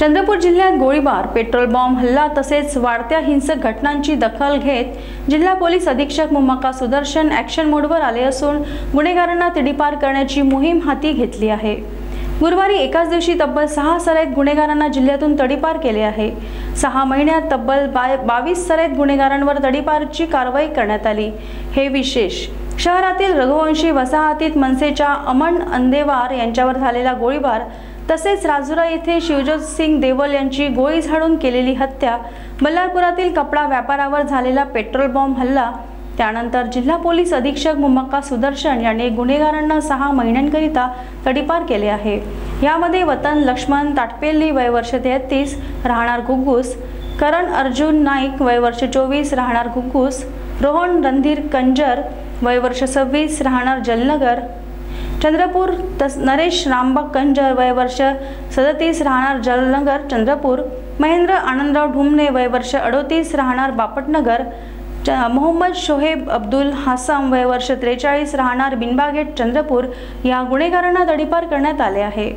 चंद्रपूर जिल्ह्यात गोळीबार, petrol bomb हल्ला तसेच वाढत्या हिंसक घटनांची दखल घेत जिल्हा पोलीस अधीक्षक मुम्मक्का सुदर्शन ॲक्शन मोडवर आले असून गुन्हेगारांना तडीपार करण्याची मोहीम हाती घेतली आहे। गुरुवारी एकाच दिवशी तब्बल 6 सराईत गुन्हेगारांना जिल्ह्यातून तडीपार केले आहे। 6 महिन्यात तब्बल 22 सराईत गुन्हेगारांवर तडीपारची कारवाई करण्यात आली। हे विशेष शहरातील रघुवंशी वसाहतीत मनसेच्या अमन अंदेवार यांच्यावर झालेला गोळीबार तसेच राजुरा येथे शिवजोत सिंग देवल यांची गोळी झाडून केलेली हत्या, बल्लारपुरातील कपडा व्यापारावर झालेला पेट्रोल बॉम्ब हल्ला, त्यानंतर जिल्हा पोलीस अधीक्षक मुम्मक्का सुदर्शन यांनी गुन्हेगारांना 6 महिन्यांकरिता तडीपार केले आहे। यामध्ये वतन लक्ष्मण ताटपेल्ली वय वर्ष 33 राहणार घुग्गुस, करण अर्जुन नाईक वय वर्ष 24 राहणार घुग्गुस, रोहन रणधीर कंजर वय वर्ष 26 राहणार जलनगर चंद्रपूर, नरेश रामबाग कंजर वय वर्ष 37 राहणार जलनगर चंद्रपूर, महेंद्र आनंदराव ढुमणे वय वर्ष 38 राहणार बापटनगर, मोहम्मद शोहेब अब्दुल हासम वय वर्ष 43 राहणार बिनबागेट चंद्रपूर या गुन्हेगारांना तडीपार करण्यात आले आहे।